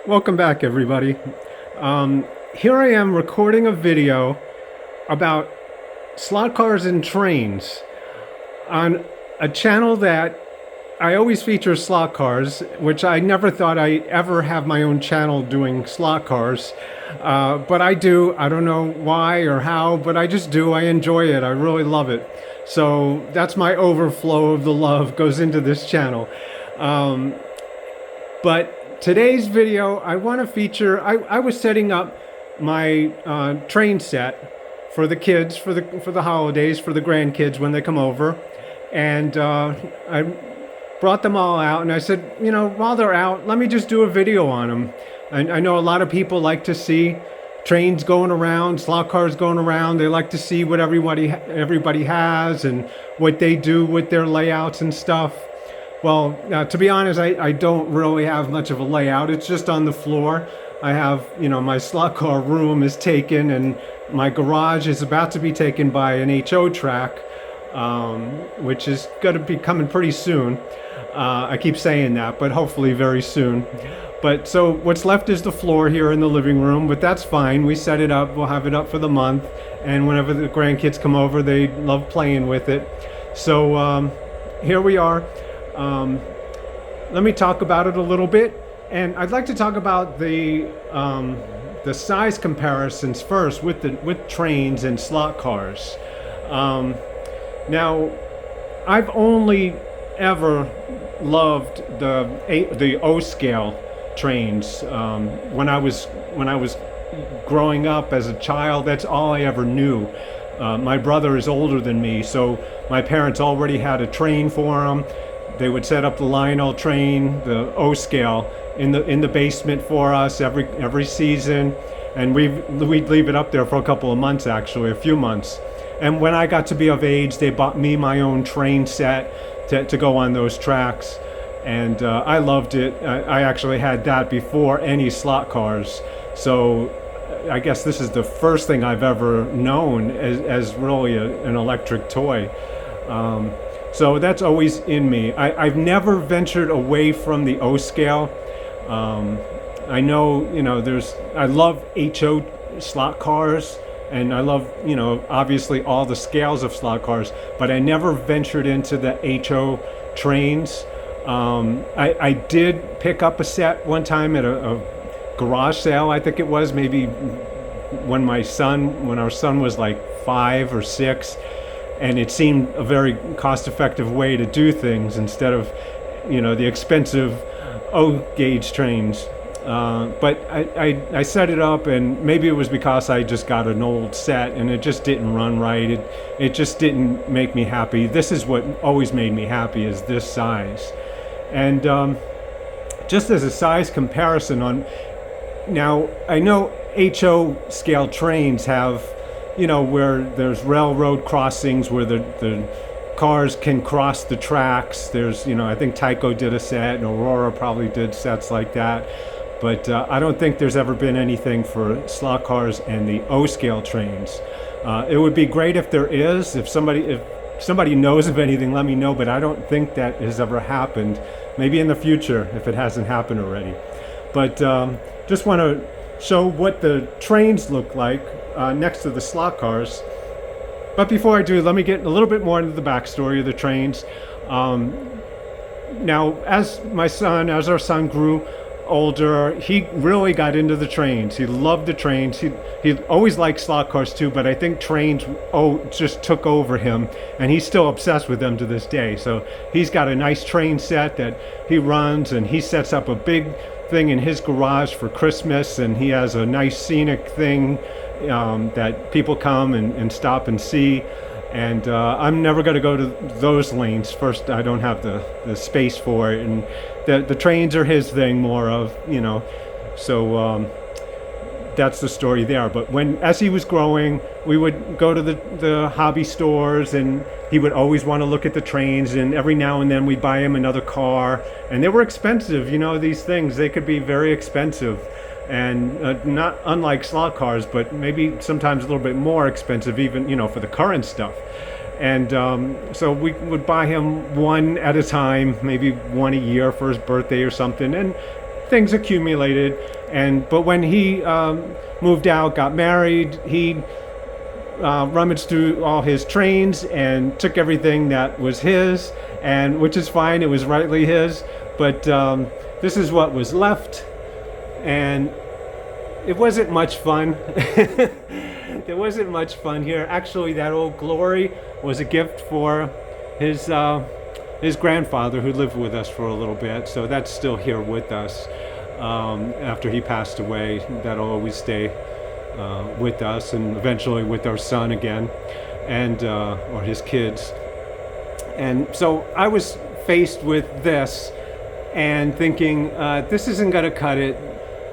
Welcome back, everybody. Here I am recording a video about slot cars and trains on a channel that I always feature slot cars, which I never thought I ever have my own channel doing slot cars. But I do. I don't know why or how, but I just do. I enjoy it. I really love it. So that's my overflow of the love goes into this channel. But today's video, I want to feature, I was setting up my train set for the kids, for the holidays, for the grandkids when they come over. And I brought them all out and I said, you know, while they're out, let me just do a video on them. I know a lot of people like to see trains going around, slot cars going around. They like to see what everybody has and what they do with their layouts and stuff. Well, to be honest, I don't really have much of a layout. It's just on the floor. I have, you know, my slot car room is taken and my garage is about to be taken by an HO track, which is going to be coming pretty soon. I keep saying that, but hopefully very soon. But so what's left is the floor here in the living room, but that's fine. We set it up. We'll have it up for the month. And whenever the grandkids come over, they love playing with it. So here we are. Let me talk about it a little bit, and I'd like to talk about the size comparisons first with trains and slot cars. Now, I've only ever loved the O scale trains. When I was growing up as a child, that's all I ever knew. My brother is older than me, so my parents already had a train for him. They would set up the Lionel train, the O scale, in the basement for us every season, and we'd leave it up there for a couple of months, actually, a few months. And when I got to be of age, they bought me my own train set to go on those tracks, and I loved it. I actually had that before any slot cars, so I guess this is the first thing I've ever known as really an electric toy. So that's always in me. I've never ventured away from the O scale. I know, you know, I love HO slot cars, and I love, you know, obviously all the scales of slot cars, but I never ventured into the HO trains. I did pick up a set one time at a garage sale, I think it was, maybe when our son was like 5 or 6. And it seemed a very cost-effective way to do things instead of, you know, the expensive O-gauge trains. But I set it up, and maybe it was because I just got an old set and it just didn't run right. It just didn't make me happy. This is what always made me happy, is this size. And just as a size comparison now I know HO scale trains have, you know, where there's railroad crossings where the cars can cross the tracks. There's, you know, I think Tyco did a set, and Aurora probably did sets like that. But I don't think there's ever been anything for slot cars and the O-scale trains. It would be great if there is. If somebody knows of anything, let me know. But I don't think that has ever happened. Maybe in the future, if it hasn't happened already. But just want to show what the trains look like next to the slot cars. But before I do, let me get a little bit more into the backstory of the trains. Now, as our son grew older, he really got into the trains. He loved the trains. He always liked slot cars too, but I think trains just took over him, and he's still obsessed with them to this day. So he's got a nice train set that he runs, and he sets up a big thing in his garage for Christmas, and he has a nice scenic thing that people come and stop and see. And I'm never going to go to those lanes. First, I don't have the space for it, and the trains are his thing more of, you know. So that's the story there. But as he was growing, we would go to the hobby stores, and he would always want to look at the trains, and every now and then we'd buy him another car, and they were expensive. You know, these things, they could be very expensive. And not unlike slot cars, but maybe sometimes a little bit more expensive, even, you know, for the current stuff. And so we would buy him one at a time, maybe one a year for his birthday or something. And things accumulated. But when he moved out, got married, he rummaged through all his trains and took everything that was his, and which is fine. It was rightly his, but this is what was left, and it wasn't much fun. There wasn't much fun here. Actually, that old Glory was a gift for his grandfather, who lived with us for a little bit. So that's still here with us. After he passed away, that'll always stay with us, and eventually with our son again, and or his kids. And so I was faced with this and thinking, this isn't going to cut it.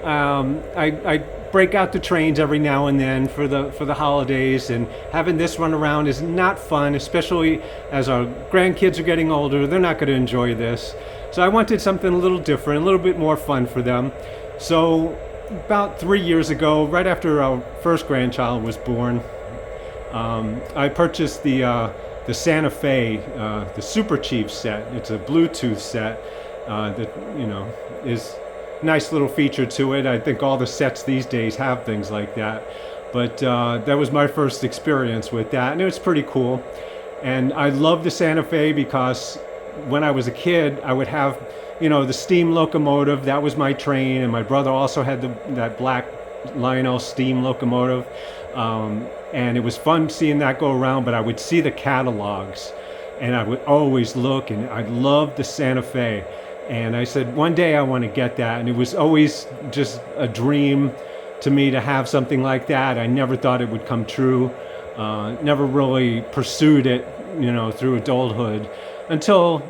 I break out the trains every now and then for the holidays, and having this run around is not fun, especially as our grandkids are getting older. They're not going to enjoy this. So I wanted something a little different, a little bit more fun for them. So about 3 years ago, right after our first grandchild was born, I purchased the Santa Fe, the Super Chief set. It's a Bluetooth set that is nice little feature to it. I think all the sets these days have things like that, but that was my first experience with that, and it was pretty cool. And I love the Santa Fe because when I was a kid, I would have, the steam locomotive. That was my train, and my brother also had that black Lionel steam locomotive, and it was fun seeing that go around. But I would see the catalogs, and I would always look, and I loved the Santa Fe. And I said, one day I want to get that. And it was always just a dream to me to have something like that. I never thought it would come true. Never really pursued it, through adulthood. Until,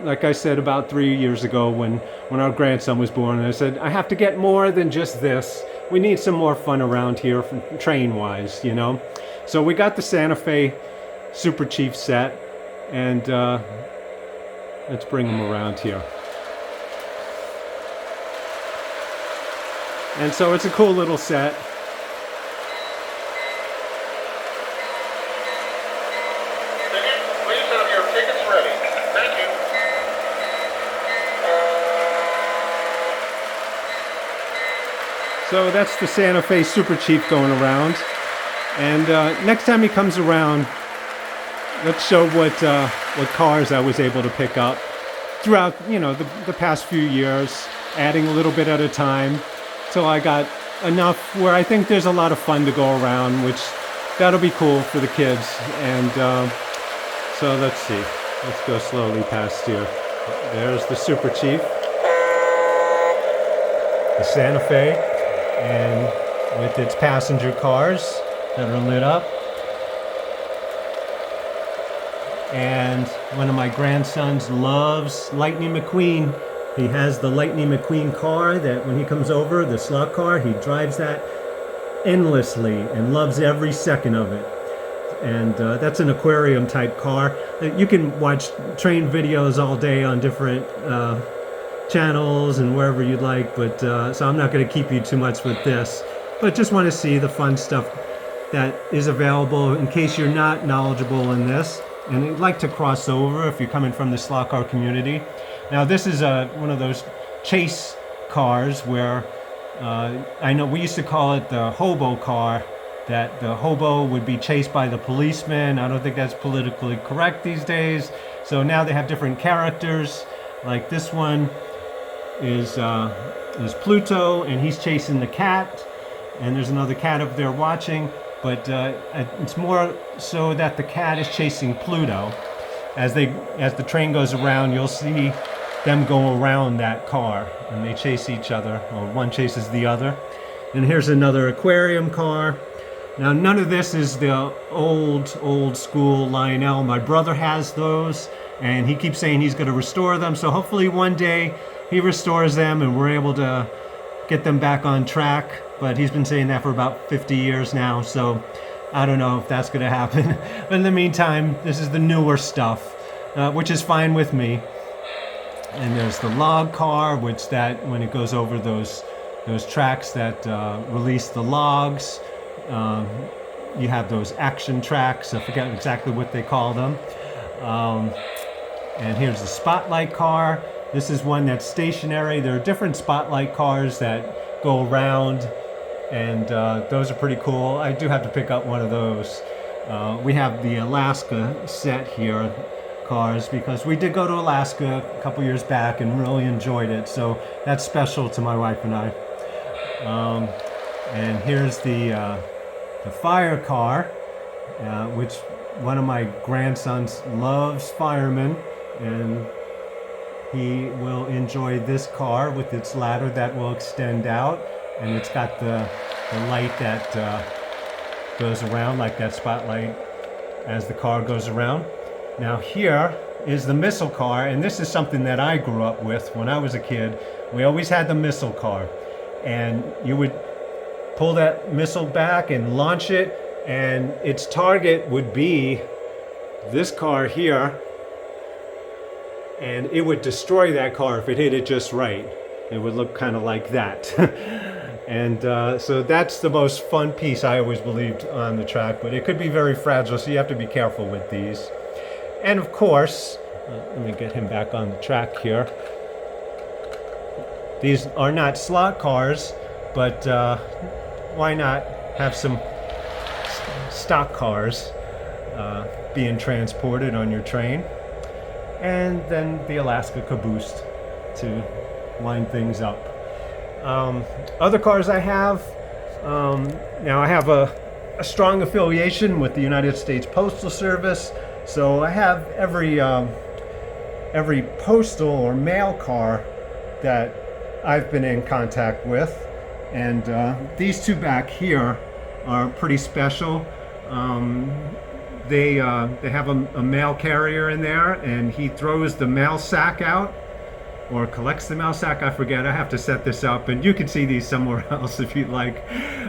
like I said, about 3 years ago when our grandson was born. And I said, I have to get more than just this. We need some more fun around here, train-wise, So we got the Santa Fe Super Chief set. And let's bring them around here. And so it's a cool little set. Please have your tickets ready. Thank you. So that's the Santa Fe Super Chief going around. And next time he comes around, let's show what cars I was able to pick up throughout, the past few years, adding a little bit at a time, till I got enough where I think there's a lot of fun to go around, which that'll be cool for the kids. And so let's see. Let's go slowly past here. There's the Super Chief, the Santa Fe, and with its passenger cars that are lit up. And one of my grandsons loves Lightning McQueen. He has the Lightning McQueen car that when he comes over, the slot car, he drives that endlessly and loves every second of it. And that's an aquarium type car. You can watch train videos all day on different channels and wherever you'd like, but so I'm not going to keep you too much with this, but just want to see the fun stuff that is available in case you're not knowledgeable in this. And I'd like to cross over if you're coming from the slot car community. Now this is one of those chase cars where I know we used to call it the hobo car, that the hobo would be chased by the policeman. I don't think that's politically correct these days. So now they have different characters. Like this one is Pluto, and he's chasing the cat. And there's another cat up there watching. But it's more so that the cat is chasing Pluto. As the train goes around, you'll see them go around that car, and they chase each other, or one chases the other. And here's another aquarium car. Now none of this is the old school Lionel. My brother has those, and he keeps saying he's going to restore them. So hopefully one day he restores them, and we're able to get them back on track. But he's been saying that for about 50 years now, so I don't know if that's going to happen. But in the meantime, this is the newer stuff, which is fine with me. And there's the log car, which that when it goes over those tracks that release the logs, you have those action tracks. I forget exactly what they call them. And here's the spotlight car. This is one that's stationary. There are different spotlight cars that go around, and those are pretty cool. I do have to pick up one of those. We have the Alaska set here, cars, because we did go to Alaska a couple years back and really enjoyed it. So that's special to my wife and I. And here's the fire car, which one of my grandsons loves firemen, and he will enjoy this car with its ladder that will extend out, and it's got the light that goes around like that spotlight as the car goes around. Now here is the missile car, and this is something that I grew up with when I was a kid. We always had the missile car, and you would pull that missile back and launch it, and its target would be this car here, and it would destroy that car if it hit it just right. It would look kind of like that. And so that's the most fun piece I always believed on the track, but it could be very fragile, so you have to be careful with these. And of course, let me get him back on the track here. These are not slot cars, but why not have some stock cars being transported on your train? And then the Alaska caboose to line things up. Other cars I have, now I have a strong affiliation with the United States Postal Service, so I have every postal or mail car that I've been in contact with, and these two back here are pretty special. They have a mail carrier in there, and he throws the mail sack out, or collects the mail sack, I forget. I have to set this up, and you can see these somewhere else if you'd like,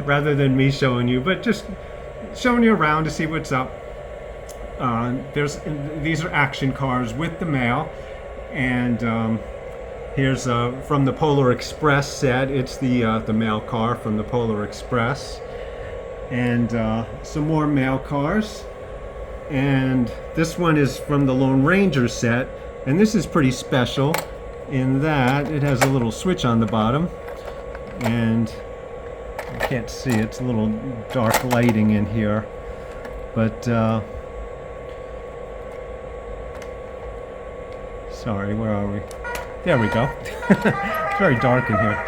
rather than me showing you, but just showing you around to see what's up. These are action cars with the mail, and here's from the Polar Express set. It's the mail car from the Polar Express, and some more mail cars. And this one is from the Lone Ranger set, and this is pretty special in that it has a little switch on the bottom, and you can't see, it's a little dark lighting in here, but sorry, where are we? There we go. It's very dark in here.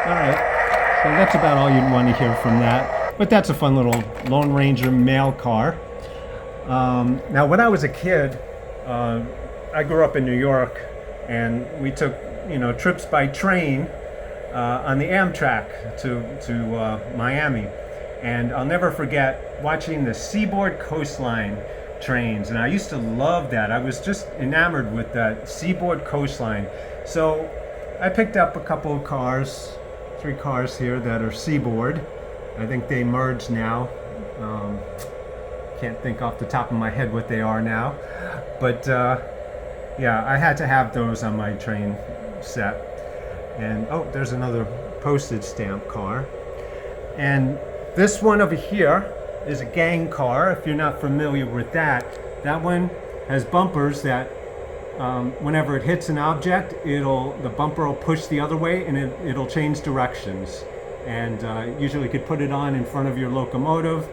Alright, so that's about all you'd want to hear from that. But that's a fun little Lone Ranger mail car. Now, when I was a kid, I grew up in New York, and we took trips by train on the Amtrak to Miami. And I'll never forget watching the Seaboard Coastline trains, and I used to love that. I was just enamored with that Seaboard Coastline. So I picked up a couple of cars, 3 cars here that are Seaboard. I think they merged now. Can't think off the top of my head what they are now, but yeah, I had to have those on my train set. And oh, there's another postage stamp car. And this one over here is a gang car. If you're not familiar with that, that one has bumpers that whenever it hits an object, the bumper will push the other way, and it'll change directions. And usually you could put it on in front of your locomotive,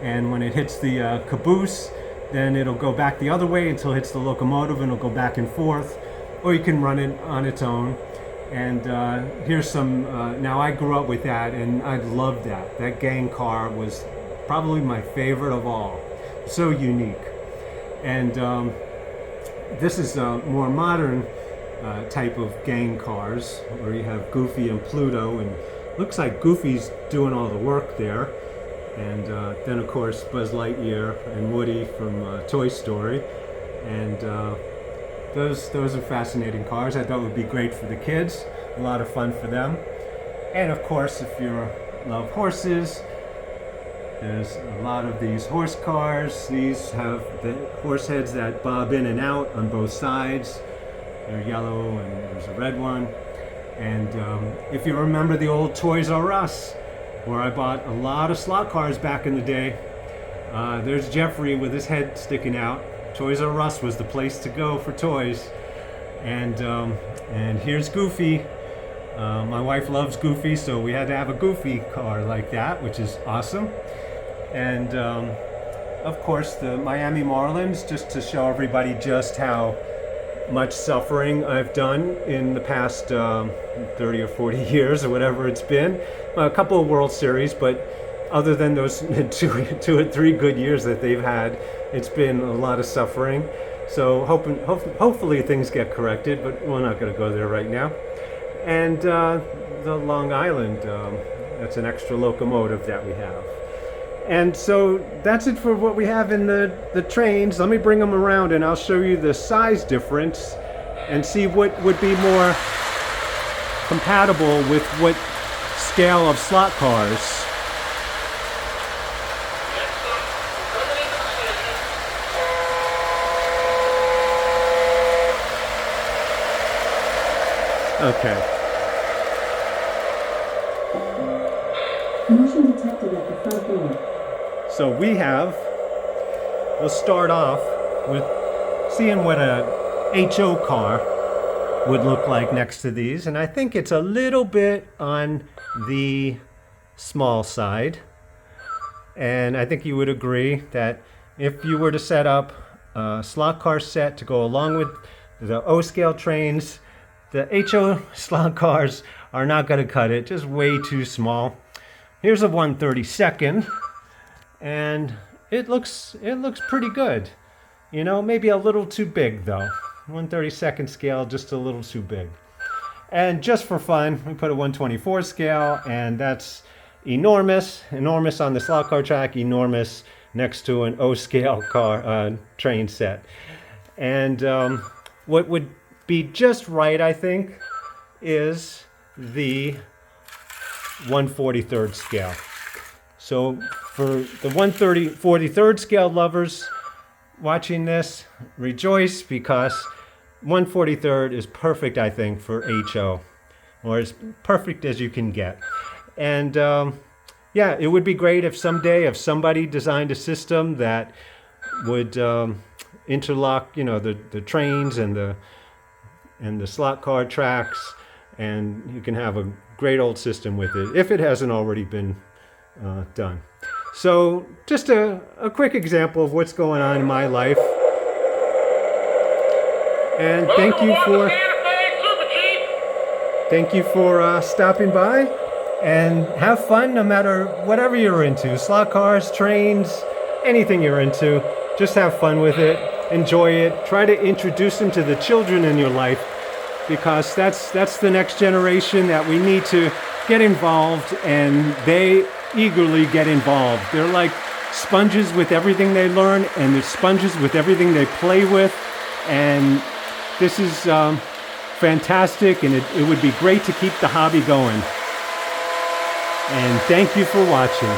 and when it hits the caboose, then it'll go back the other way until it hits the locomotive, and it'll go back and forth. Or you can run it on its own. And here's some, now I grew up with that, and I loved that. That gang car was probably my favorite of all. So unique. And this is a more modern type of gang cars, where you have Goofy and Pluto, and looks like Goofy's doing all the work there. And then of course Buzz Lightyear and Woody from Toy Story. And those are fascinating cars. I thought would be great for the kids, a lot of fun for them. And of course, if you love horses, there's a lot of these horse cars. These have the horse heads that bob in and out on both sides. They're yellow, and there's a red one. And if you remember the old Toys R Us, where I bought a lot of slot cars back in the day, there's Jeffrey with his head sticking out. Toys R Us was the place to go for toys. And here's Goofy. My wife loves Goofy, so we had to have a Goofy car like that, which is awesome. And of course, the Miami Marlins, just to show everybody just how much suffering I've done in the past 30 or 40 years or whatever it's been. A couple of World Series, but other than those two or three good years that they've had, it's been a lot of suffering. So hopefully things get corrected, but we're not going to go there right now. And the Long Island, that's an extra locomotive that we have. And so that's it for what we have in the trains. Let me bring them around and I'll show you the size difference and see what would be more compatible with what scale of slot cars. Okay. Motion detected at the front door. So we'll start off with seeing what a HO car would look like next to these. And I think it's a little bit on the small side. And I think you would agree that if you were to set up a slot car set to go along with the O scale trains, the HO slot cars are not going to cut it, just way too small. Here's a 1/32, and it looks pretty good. You know, maybe a little too big though. 1/32 scale, just a little too big. And just for fun, we put a 1/24 scale, and that's enormous on the slot car track, enormous next to an O scale car train set. And what would be just right, I think, is the 1/43 scale. So for the 1/43 scale lovers watching this, rejoice, because 1/43 is perfect, I think, for HO, or as perfect as you can get. And yeah, it would be great if someday, if somebody designed a system that would interlock, you know, the trains and the slot car tracks, and you can have a great old system with it, if it hasn't already been done. So just a quick example of what's going on in my life. And thank you for stopping by, and have fun no matter whatever you're into. Slot cars, trains, anything you're into. Just have fun with it. Enjoy it. Try to introduce them to the children in your life, because that's the next generation that we need to get involved, and they eagerly get involved. They're like sponges with everything they learn, and they're sponges with everything they play with, and this is fantastic, and it would be great to keep the hobby going. And thank you for watching.